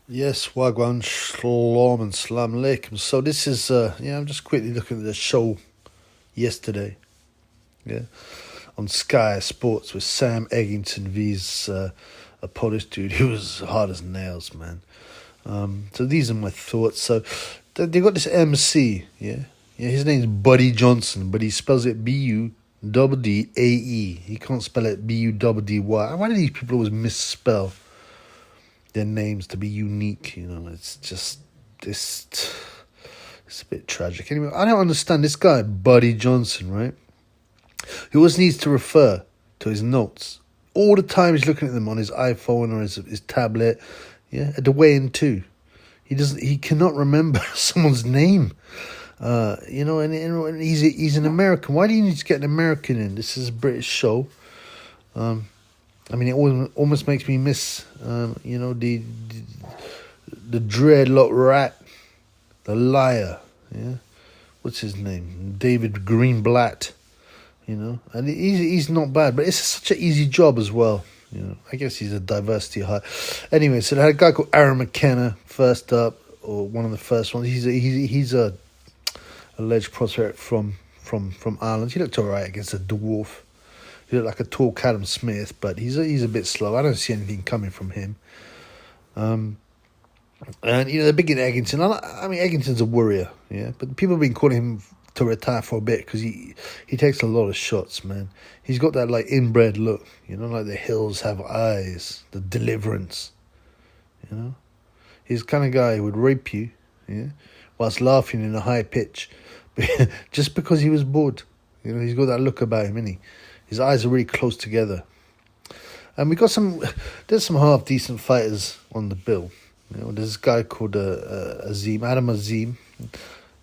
Yes, Wagwan, Shalom and Salam Alaikum. So this is, I'm just quickly looking at the show yesterday, yeah, on Sky Sports with Sam Eggington vs a Polish dude who was hard as nails, man. So these are my thoughts. So they got this MC, yeah. His name's Buddy Johnson, but he spells it Buddae. He can't spell it Buddy. Why do these people always misspell their names to be unique? It's a bit tragic. Anyway, I don't understand this guy, Buddy Johnson, right? He always needs to refer to his notes. All the time he's looking at them on his iPhone or his tablet, yeah, at the weigh-in too. He cannot remember someone's name. And he's an American. Why do you need to get an American in? This is a British show. It almost makes me miss, the dreadlock rat, the liar, yeah. What's his name? David Greenblatt, and he's not bad, but it's such an easy job as well. I guess he's a diversity hire. Anyway, so they had a guy called Aaron McKenna first up, or one of the first ones. He's a alleged prospect from Ireland. He looked alright against a dwarf. He looked like a tall Callum Smith, but he's a bit slow. I don't see anything coming from him. And they're big in Eggington. Eggington's a warrior, yeah. But people have been calling him to retire for a bit because he takes a lot of shots, man. He's got that like inbred look, like the hills have eyes, the deliverance, He's the kind of guy who would rape you, yeah, whilst laughing in a high pitch, just because he was bored. He's got that look about him, isn't he? His eyes are really close together. And there's some half decent fighters on the bill. There's this guy called Azim, Adam Azim.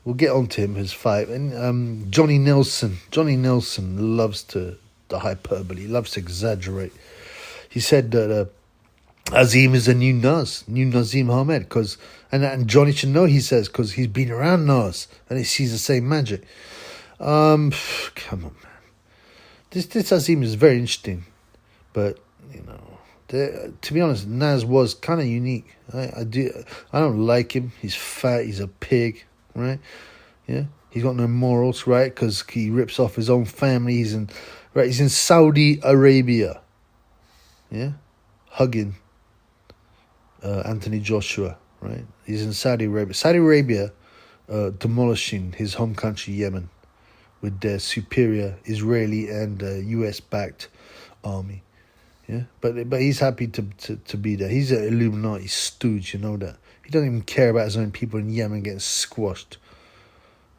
We'll get on to him, his fight. And Johnny Nelson. Johnny Nelson loves the hyperbole. He loves to exaggerate. He said that Azim is a new Nazim Ahmed. And Johnny should know, he says, because he's been around Nas and he sees the same magic. Come on, man. This Azim is very interesting. But, to be honest, Nas was kind of unique. I don't like him. He's fat. He's a pig, right? Yeah, he's got no morals, right? Because he rips off his own family. He's in Saudi Arabia, yeah, hugging Anthony Joshua, right? He's in Saudi Arabia. Saudi Arabia demolishing his home country, Yemen, with their superior Israeli and US-backed army. Yeah, but he's happy to be there. He's an Illuminati stooge, you know that. He doesn't even care about his own people in Yemen getting squashed.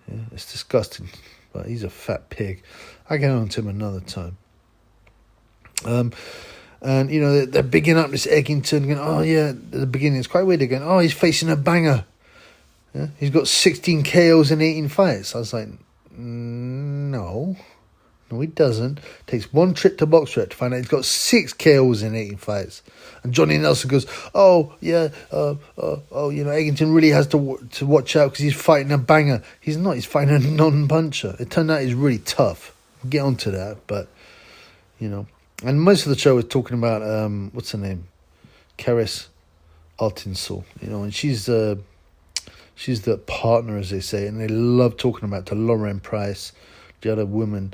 Yeah, it's disgusting. But he's a fat pig. I get on to him another time. And they're bigging up this Eggington, going, oh yeah, at the beginning it's quite weird. They're going, oh, he's facing a banger. Yeah, he's got 16 KOs in 18 fights. I was like, no, he doesn't. Takes one trip to BoxRec to find out he's got 6 KOs in 18 fights. And Johnny Nelson goes, Eggington really has to watch out because he's fighting a banger. He's not. He's fighting a non-puncher. It turned out he's really tough. We'll get onto that, but and most of the show was talking about what's her name, Kariss Artingsall. And she's the partner, as they say, and they love talking about to Lauren Price, the other woman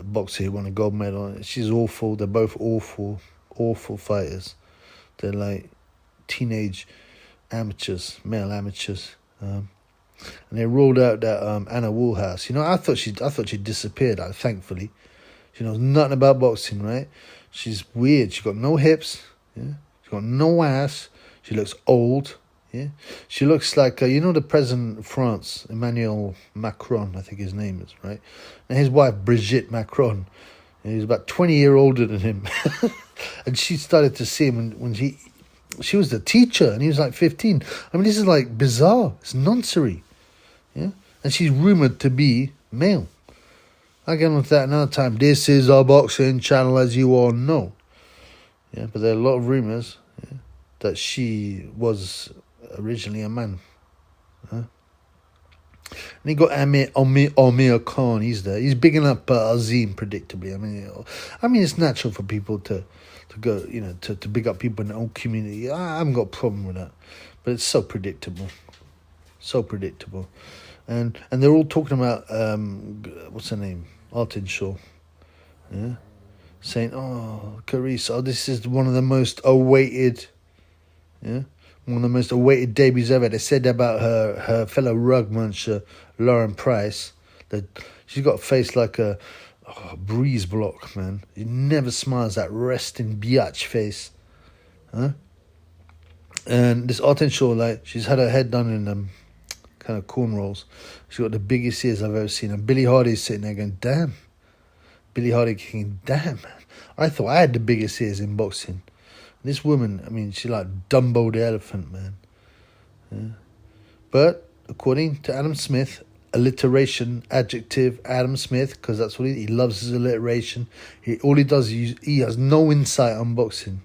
boxer who won a gold medal. She's awful. They're both awful fighters. They're like teenage amateurs, male amateurs. And they rolled out that Anna Woolhouse. I thought she disappeared. Thankfully, she knows nothing about boxing. Right? She's weird. She got no hips. Yeah, she got no ass. She looks old. Yeah, she looks like the president of France, Emmanuel Macron, I think his name is, right? And his wife Brigitte Macron, and he's about 20 years older than him, and she started to see him when she was the teacher, and he was like 15. This is like bizarre. It's nonsense, yeah. And she's rumored to be male. I'll get on to that another time. This is our boxing channel, as you all know. Yeah, but there are a lot of rumors, yeah, that she was originally a man. And he got Amir Khan. He's there. He's bigging up Azim, predictably. It's natural for people to to go, you know, to big up people in their own community. I haven't got a problem with that, but it's so predictable, so predictable, and they're all talking about what's her name, Artingsall, yeah, saying, oh, Kariss, oh, this is one of the most awaited, yeah, one of the most awaited debuts ever. They said about her fellow rug muncher, Lauren Price, that she's got a face like a breeze block, man. It never smiles, that resting biatch face, huh? And this Artingsall, like, she's had her head done in kind of cornrows. She's got the biggest ears I've ever seen. And Billy Hardy's sitting there going, damn. Billy Hardy king, damn, man. I thought I had the biggest ears in boxing. This woman, I mean, she's like Dumbo the elephant, man. Yeah. But according to Adam Smith, alliteration, adjective, Adam Smith, because that's what he loves his alliteration. All he does is he has no insight on boxing.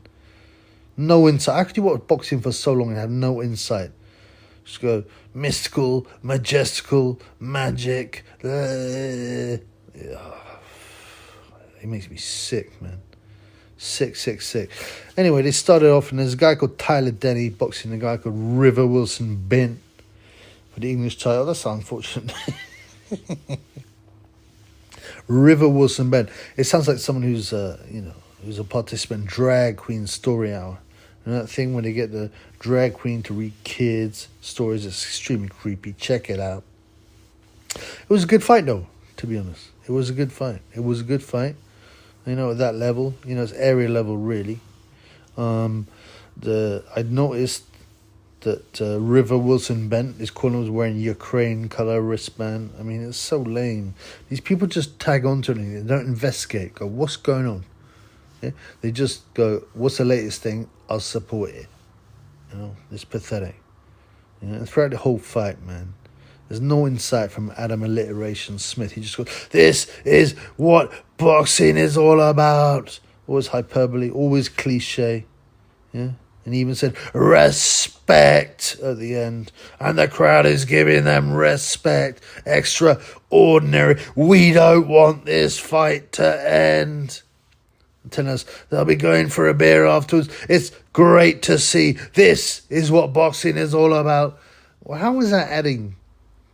No insight. How could you watch boxing for so long and have no insight? Just go mystical, majestical, magic. Yeah. It makes me sick, man. Sick. Anyway, they started off, and there's a guy called Tyler Denny boxing a guy called River Wilson Bent for the English title. That's unfortunate. River Wilson Bent. It sounds like someone who's who's a participant in Drag Queen Story Hour. And that thing when they get the drag queen to read kids' stories, it's extremely creepy. Check it out. It was a good fight, though, to be honest. It was a good fight. You know, at that level, you know, it's area level, really. I'd noticed that River Wilson Bent, his corner, was wearing Ukraine color wristband. I mean, it's so lame. These people just tag onto anything. They don't investigate. Go, what's going on? Yeah? They just go, what's the latest thing? I'll support it. You know, it's pathetic. You know, throughout the whole fight, man, there's no insight from Adam Alliteration Smith. He just goes, this is what boxing is all about. Always hyperbole, always cliche. Yeah. And he even said, respect at the end. And the crowd is giving them respect. Extraordinary. We don't want this fight to end. And telling us they'll be going for a beer afterwards. It's great to see. This is what boxing is all about. Well, how was that adding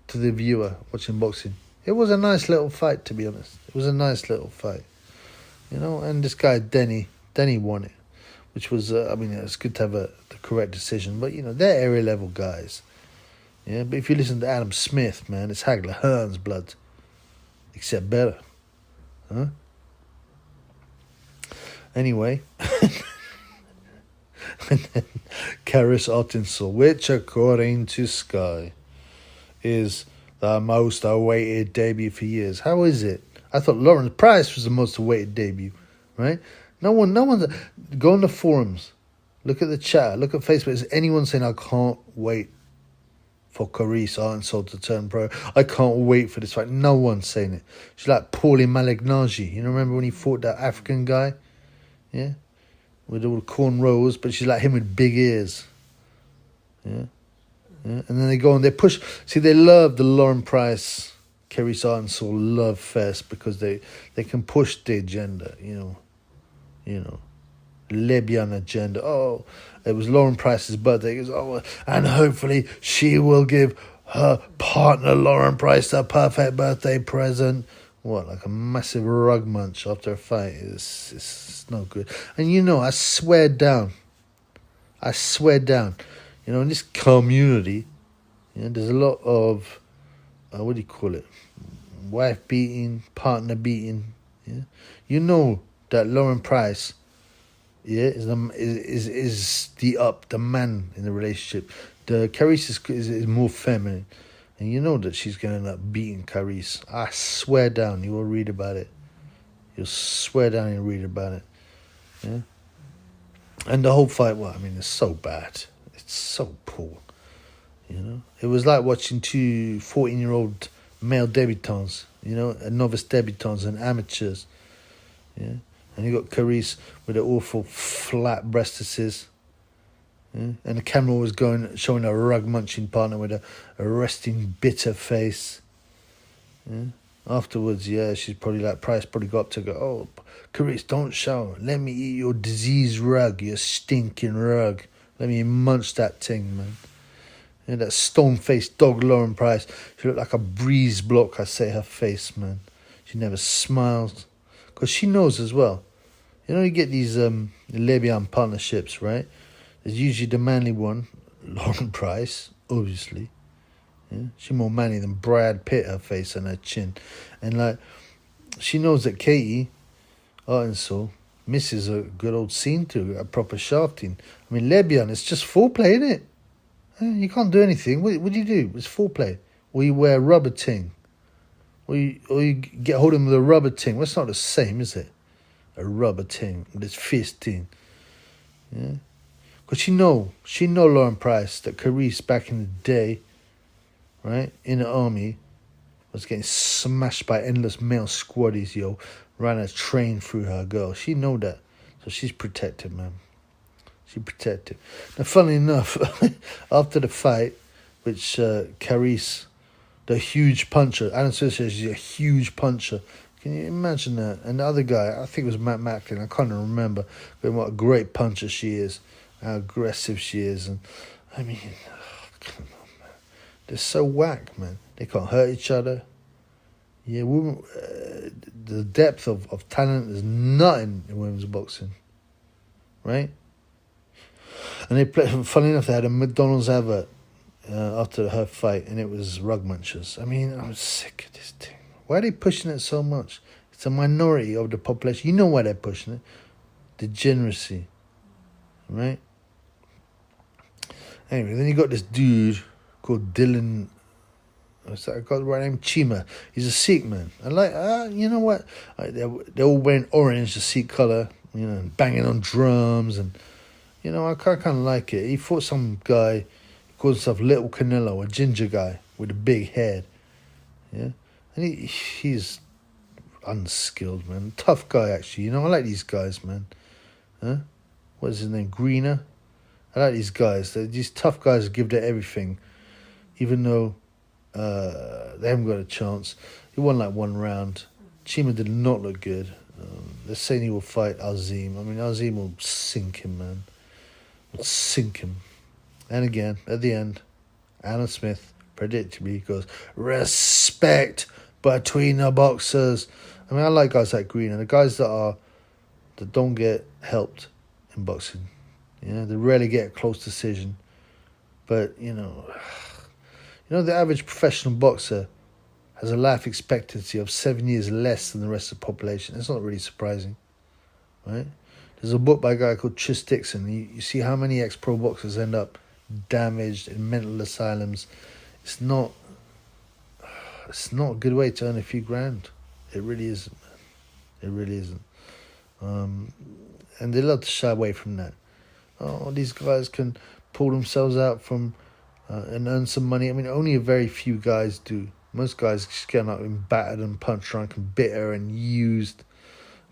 to the viewer watching boxing? It was a nice little fight, to be honest. It was a nice little fight. You know, and this guy, Denny won it. Which was, it's good to have the correct decision. But, you know, they're area level guys. Yeah, but if you listen to Adam Smith, man, it's Hagler Hearn's blood. Except better. Huh? Anyway. And then Kariss Artingsall, which, according to Sky, is the most awaited debut for years. How is it? I thought Lauren Price was the most awaited debut, right? No one's... Go on the forums. Look at the chat. Look at Facebook. Is anyone saying, I can't wait for Kariss Artingsall to turn pro? I can't wait for this fight. No one's saying it. She's like Paulie Malignaggi. You know, remember when he fought that African guy? Yeah? With all the cornrows, but she's like him with big ears. Yeah? Yeah? And then they go and they push. See, they love the Lauren Price, Kariss Artingsall love fest because they can push the agenda, you know, lesbian agenda. Oh, it was Lauren Price's birthday. He goes, oh, and hopefully she will give her partner Lauren Price the perfect birthday present. What, like a massive rug munch after a fight? It's no good. And you know, I swear down, you know, in this community, you know, there's a lot of, what do you call it? Wife beating, partner beating. Yeah, you know that Lauren Price, yeah, is the man in the relationship. The Kariss is more feminine, and you know that she's gonna end up beating Kariss. I swear down, you will read about it. You'll swear down and read about it. Yeah, and the whole fight. Well, I mean, it's so bad. It's so poor. You know, it was like watching two 14-year-old male debutants. You know, novice debutants and amateurs. Yeah. And you got Kariss with the awful flat breastises. Yeah? And the camera was showing a rug munching partner with a resting bitter face. Yeah? Afterwards, yeah, she's probably like, Price probably got up to go, oh, Kariss, don't shower. Let me eat your diseased rug, your stinking rug. Let me munch that thing, man. Yeah, that stone-faced dog Lauren Price. She looked like a breeze block, I say, her face, man. She never smiles. Because she knows as well. You know, you get these lesbian partnerships, right? There's usually the manly one, Lauren Price, obviously. Yeah? She's more manly than Brad Pitt, her face and her chin. And, like, she knows that Katie, Artingsall, misses a good old scene to a proper shafting. I mean, lesbian, it's just foreplay, isn't it? You can't do anything. What do you do? It's foreplay. Or you wear a rubber ting. Or you get hold of them with a rubber ting. Well, it's not the same, is it? A rubber ting with its fist ting. Yeah? Because she know Lauren Price, that Kariss back in the day, right, in the army, was getting smashed by endless male squaddies, yo. Ran a train through her girl. She know that. So she's protected, man. She protected. Now, funnily enough, after the fight, which Kariss, the huge puncher, Adam Smith says she's a huge puncher. Can you imagine that? And the other guy, I think it was Matt Macklin, I can't remember, but what a great puncher she is, how aggressive she is. And I mean, come on, man. They're so whack, man. They can't hurt each other. Yeah, women, the depth of talent is nothing in women's boxing, right? And they played, funny enough, they had a McDonald's advert after her fight, and it was rug munchers. I mean, I'm sick of this thing. Why are they pushing it so much? It's a minority of the population. You know why they're pushing it. Degeneracy, right? Anyway, then you got this dude called Dylan. What's that? I got the right name. Cheema. He's a Sikh man. I like. You know what? They're all wearing orange, the Sikh color. You know, and banging on drums, and you know, I kind of like it. He fought some guy. He called himself Little Canelo, a ginger guy with a big head. Yeah, and he's unskilled, man. Tough guy, actually. You know, I like these guys, man. Huh? What is his name? Greener. I like these guys. These tough guys give their everything, even though they haven't got a chance. He won like one round. Cheema did not look good. They're saying he will fight Azim. I mean, Azim will sink him, man. Will sink him. And again, at the end, Adam Smith predictably goes, respect between the boxers. I mean, I like guys like Green, and the guys that don't get helped in boxing. You know, they rarely get a close decision. But, you know, the average professional boxer has a life expectancy of 7 years less than the rest of the population. It's not really surprising, right? There's a book by a guy called Tris Dixon. You see how many ex-pro boxers end up damaged in mental asylums. It's not a good way to earn a few grand. It really isn't, man. It really isn't. And they love to shy away from that. Oh, these guys can pull themselves out from and earn some money. I mean, only a very few guys do. Most guys just get out and battered and punch drunk and bitter and used.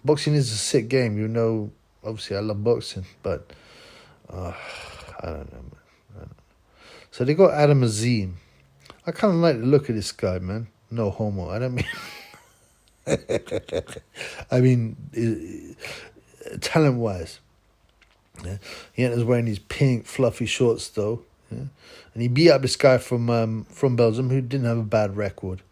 Boxing is a sick game. You know, obviously I love boxing, but I don't know, man. I don't know. So they got Adam Azim. I kind of like the look of this guy, man. No homo. I don't mean... I mean, talent-wise. Yeah. He was wearing these pink, fluffy shorts, though. Yeah. And he beat up this guy from Belgium who didn't have a bad record.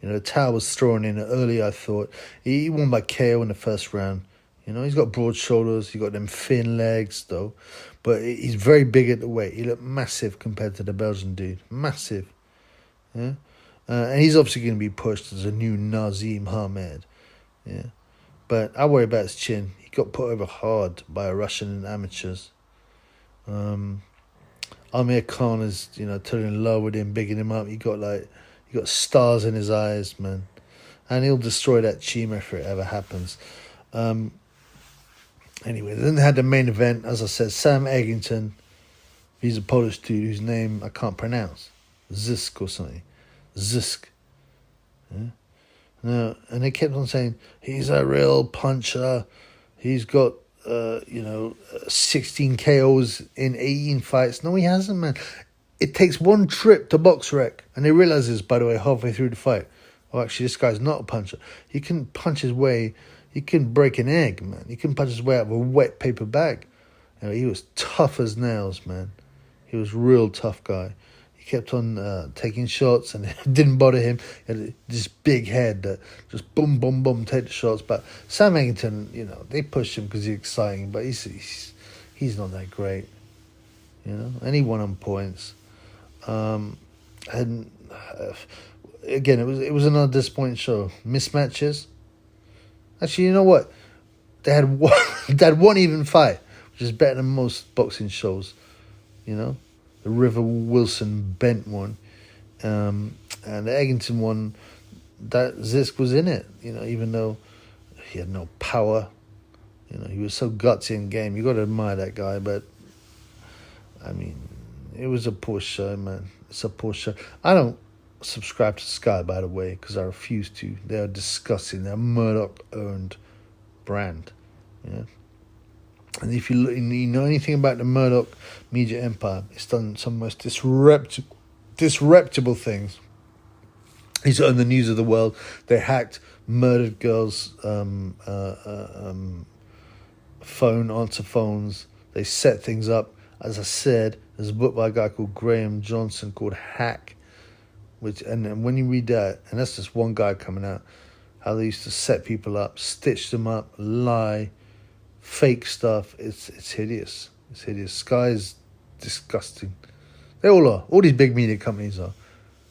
You know, Tao was thrown in early, I thought. He won by KO in the first round. You know, he's got broad shoulders. He's got them thin legs, though. But he's very big at the weight. He looked massive compared to the Belgian dude. Massive. Yeah. And he's obviously going to be pushed as a new Nazim Hamed. Yeah. But I worry about his chin. He got put over hard by a Russian in amateurs. Amir Khan is, you know, totally in love with him, bigging him up. He got stars in his eyes, man. And he'll destroy that Cheema if it ever happens. Anyway, then they had the main event, as I said, Sam Eggington. He's a Polish dude whose name I can't pronounce. Zisk or something. Zisk. Yeah? No, and they kept on saying, he's a real puncher. He's got, 16 KOs in 18 fights. No, he hasn't, man. It takes one trip to box rec. And they realize this, by the way, halfway through the fight. Oh, actually, this guy's not a puncher. He can punch his way. He can break an egg, man. He can punch his way out of a wet paper bag. You know, he was tough as nails, man. He was a real tough guy. He kept on taking shots, and it didn't bother him. He had this big head that just boom, boom, boom, take the shots. But Sam Eggington, you know, they pushed him because he's exciting, but he's not that great, you know. And he won on points. And again, it was another disappointing show. Mismatches. Actually, you know what? They had one even fight, which is better than most boxing shows. You know, the River Wilson Bent one, and the Eggington one. That Zisk was in it. You know, even though he had no power. You know, he was so gutsy in game. You got to admire that guy. But I mean, it was a poor show, man. It's a poor show. I don't subscribe to Sky, by the way, because I refuse to. They are disgusting. They're a Murdoch-owned brand. Yeah. And if you know anything about the Murdoch media empire, it's done some most disreputable things. He's on the news of the world. They hacked murdered girls' phone answer phones. They set things up. As I said, there's a book by a guy called Graham Johnson called Hack, and when you read that, and that's just one guy coming out, how they used to set people up, stitch them up, lie, fake stuff. It's hideous. It's hideous. Sky's disgusting. They all are. All these big media companies are,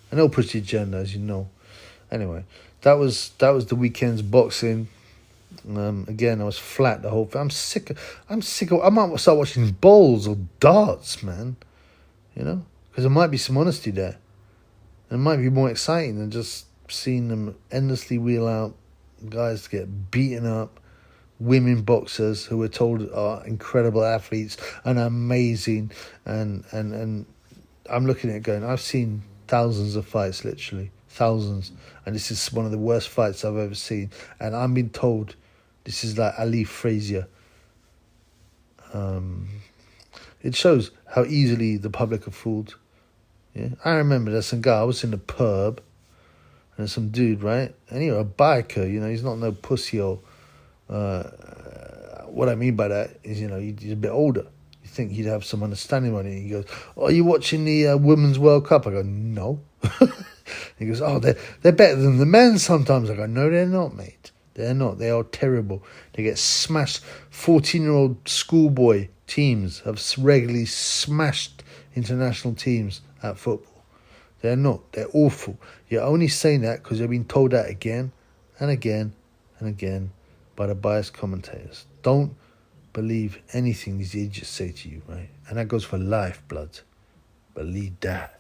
and they'll push the agenda, as you know. Anyway, that was the weekend's boxing. Again, I was flat the whole thing. I'm sick of. I might start watching bowls or darts, man. You know, because there might be some honesty there. It might be more exciting than just seeing them endlessly wheel out guys get beaten up, women boxers who we're told are incredible athletes and amazing. And I'm looking at it going, I've seen thousands of fights, literally thousands, and this is one of the worst fights I've ever seen. And I'm being told this is like Ali Frazier. It shows how easily the public are fooled. Yeah, I remember there's some guy. I was in the pub, and there's some dude, right? And you're a biker, you know. He's not no pussy or. What I mean by that is, you know, he's a bit older. You think he'd have some understanding on it. He goes, "Oh, are you watching the Women's World Cup?" I go, "No." He goes, "Oh, they're better than the men sometimes." I go, "No, they're not, mate. They're not. They are terrible. They get smashed. 14-year-old schoolboy teams have regularly smashed international teams at football. They're not. They're awful. You're only saying that because you've been told that again and again and again by the biased commentators. Don't believe anything these idiots say to you, right? And that goes for life, blood. Believe that."